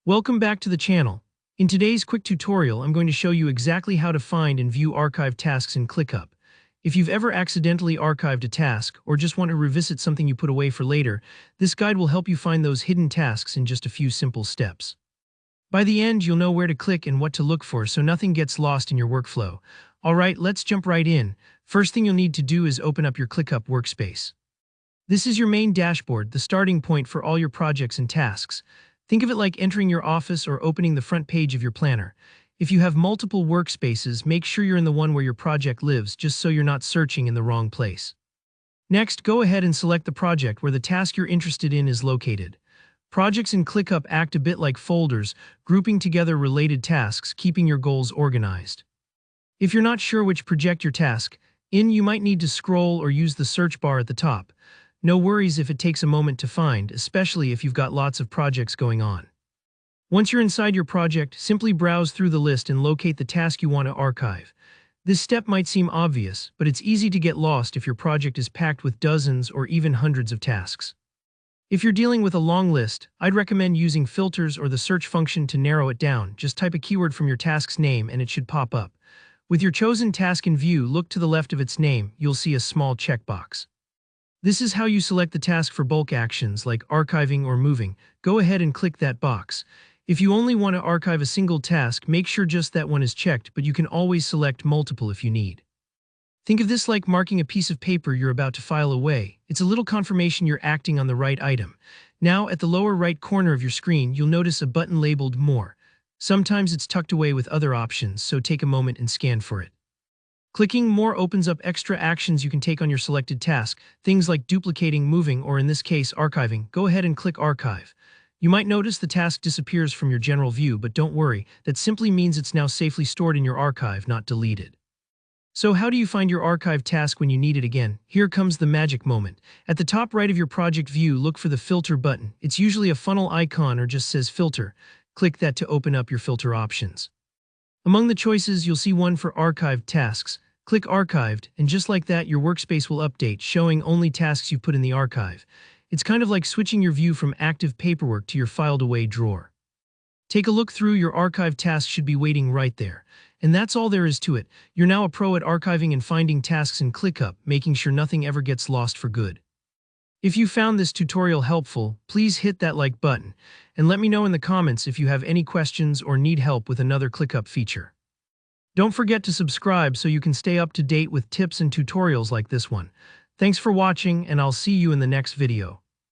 Welcome back to the channel. In today's quick tutorial, I'm going to show you exactly how to find and view archived tasks in ClickUp. If you've ever accidentally archived a task or just want to revisit something you put away for later, this guide will help you find those hidden tasks in just a few simple steps. By the end, you'll know where to click and what to look for so nothing gets lost in your workflow. Alright, let's jump right in. First thing you'll need to do is open up your ClickUp workspace. This is your main dashboard, the starting point for all your projects and tasks. Think of it like entering your office or opening the front page of your planner. If you have multiple workspaces, make sure you're in the one where your project lives, just so you're not searching in the wrong place. Next, go ahead and select the project where the task you're interested in is located. Projects in ClickUp act a bit like folders, grouping together related tasks, keeping your goals organized. If you're not sure which project your task in, you might need to scroll or use the search bar at the top. No worries if it takes a moment to find, especially if you've got lots of projects going on. Once you're inside your project, simply browse through the list and locate the task you want to archive. This step might seem obvious, but it's easy to get lost if your project is packed with dozens or even hundreds of tasks. If you're dealing with a long list, I'd recommend using filters or the search function to narrow it down. Just type a keyword from your task's name and it should pop up. With your chosen task in view, look to the left of its name. You'll see a small checkbox. This is how you select the task for bulk actions like archiving or moving. Go ahead and click that box. If you only want to archive a single task, make sure just that one is checked, but you can always select multiple if you need. Think of this like marking a piece of paper you're about to file away. It's a little confirmation you're acting on the right item. Now, at the lower right corner of your screen, you'll notice a button labeled More. Sometimes it's tucked away with other options, so take a moment and scan for it. Clicking More opens up extra actions you can take on your selected task, things like duplicating, moving, or in this case, archiving. Go ahead and click Archive. You might notice the task disappears from your general view, but don't worry, that simply means it's now safely stored in your archive, not deleted. So how do you find your archived task when you need it again? Here comes the magic moment. At the top right of your project view, look for the Filter button. It's usually a funnel icon or just says Filter. Click that to open up your filter options. Among the choices, you'll see one for archived tasks. Click Archived, and just like that, your workspace will update, showing only tasks you put in the archive. It's kind of like switching your view from active paperwork to your filed-away drawer. Take a look through. Your archived task should be waiting right there. And that's all there is to it. You're now a pro at archiving and finding tasks in ClickUp, making sure nothing ever gets lost for good. If you found this tutorial helpful, please hit that like button, and let me know in the comments if you have any questions or need help with another ClickUp feature. Don't forget to subscribe so you can stay up to date with tips and tutorials like this one. Thanks for watching, and I'll see you in the next video.